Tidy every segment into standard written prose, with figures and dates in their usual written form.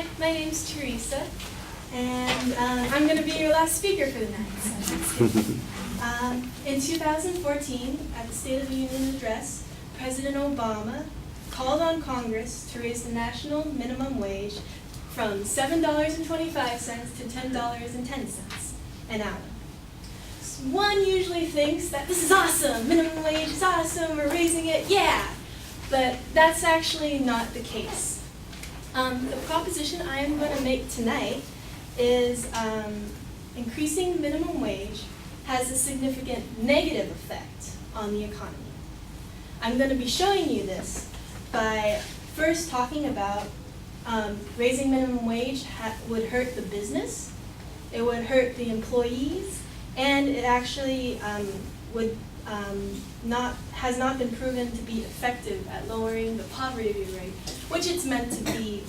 Hi, my name's Teresa, and I'm going to be your last speaker for the night. So that's good. In 2014, at the State of the Union address, President Obama called on Congress to raise the national minimum wage from $7.25 to $10.10 an hour. One usually thinks that this is awesome, minimum wage is awesome, we're raising it, yeah! But that's actually not the case. The proposition I am going to make tonight is increasing minimum wage has a significant negative effect on the economy. I'm going to be showing you this by first talking about raising minimum wage would hurt the business, it would hurt the employees, and it actually has not been proven to be effective at lowering the poverty rate, which it's meant to be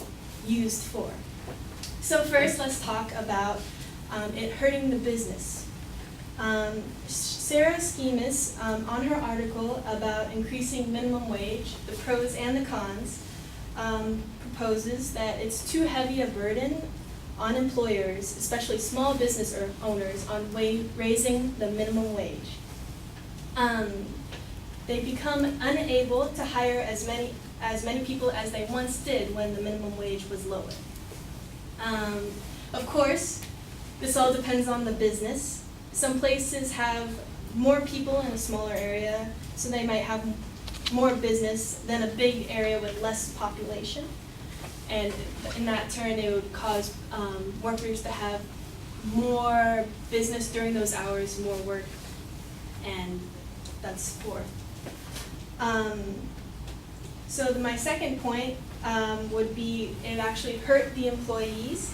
used for. So first, let's talk about it hurting the business. Sarah Schemas, on her article about increasing minimum wage, the pros and the cons, proposes that it's too heavy a burden on employers, especially small business owners, on raising the minimum wage. They become unable to hire as many people as they once did when the minimum wage was lower. Of course, this all depends on the business. Some places have more people in a smaller area, so they might have more business than a big area with less population. And in that turn, it would cause workers to have more business during those hours, more work, and that's poor. So my second point would be it actually hurt the employees.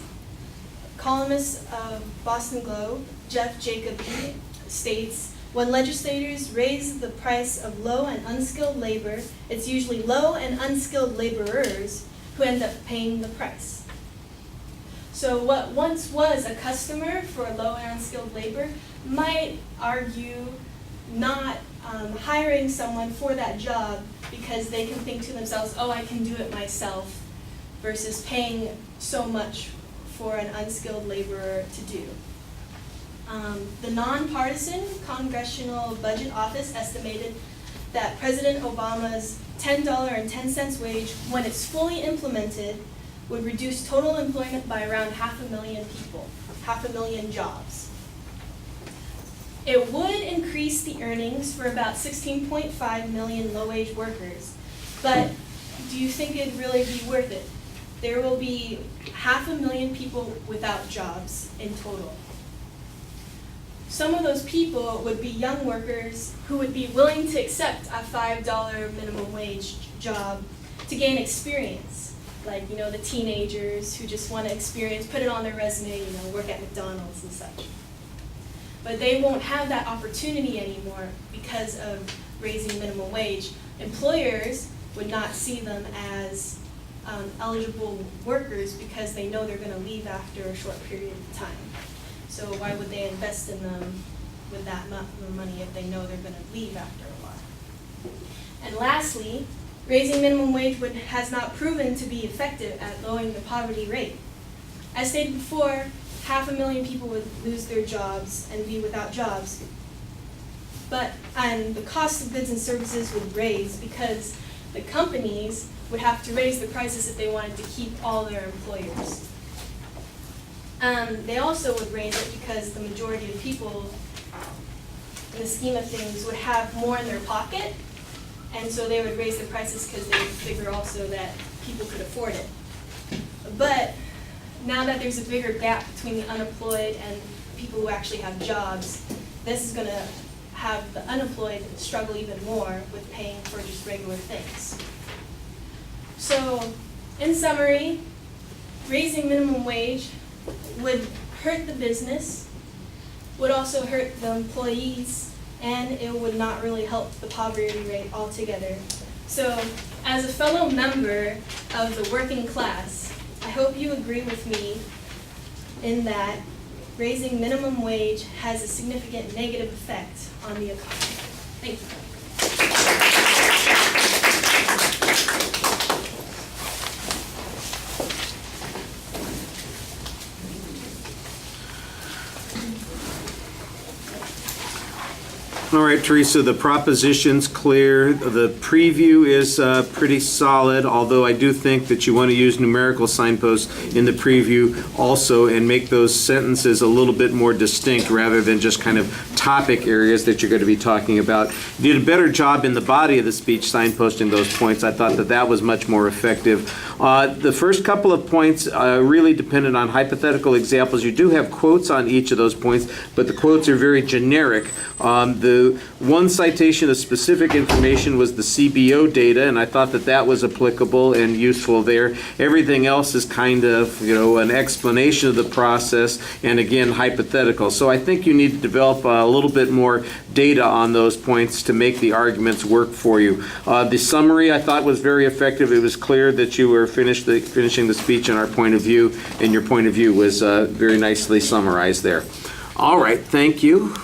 Columnist of Boston Globe, Jeff Jacoby, states, when legislators raise the price of low and unskilled labor, it's usually low and unskilled laborers who end up paying the price. So what once was a customer for low and unskilled labor might argue not hiring someone for that job because they can think to themselves, oh, I can do it myself, versus paying so much for an unskilled laborer to do. The nonpartisan Congressional Budget Office estimated that President Obama's $10.10 wage, when it's fully implemented, would reduce total employment by around 500,000 people, 500,000 jobs. It would increase the earnings for about 16.5 million low-wage workers, but do you think it'd really be worth it? There will be 500,000 people without jobs in total. Some of those people would be young workers who would be willing to accept a $5 minimum wage job to gain experience. Like, the teenagers who just want to experience, put it on their resume, work at McDonald's and such. But they won't have that opportunity anymore because of raising minimum wage. Employers would not see them as eligible workers because they know they're going to leave after a short period of time. So why would they invest in them with that money if they know they're going to leave after a while? And lastly, raising minimum wage has not proven to be effective at lowering the poverty rate. As stated before, 500,000 people would lose their jobs and be without jobs. And the cost of goods and services would raise because the companies would have to raise the prices if they wanted to keep all their employers. They also would raise it because the majority of people, in the scheme of things, would have more in their pocket, and so they would raise the prices because they would figure also that people could afford it. But now that there's a bigger gap between the unemployed and people who actually have jobs, this is going to have the unemployed struggle even more with paying for just regular things. So, in summary, raising minimum wage would hurt the business, would also hurt the employees, and it would not really help the poverty rate altogether. So, as a fellow member of the working class, I hope you agree with me in that raising minimum wage has a significant negative effect on the economy. Thank you. All right, Teresa, the proposition's clear. The preview is pretty solid, although I do think that you want to use numerical signposts in the preview also and make those sentences a little bit more distinct rather than just kind of topic areas that you're going to be talking about. You did a better job in the body of the speech signposting those points. I thought that that was much more effective. The first couple of points really depended on hypothetical examples. You do have quotes on each of those points, but the quotes are very generic. The one citation of specific information was the CBO data, and I thought that that was applicable and useful there. Everything else is kind of, an explanation of the process and, again, hypothetical. So I think you need to develop a little bit more data on those points to make the arguments work for you. The summary I thought was very effective. It was clear that you were finishing the speech in our point of view, and your point of view was very nicely summarized there. All right, thank you.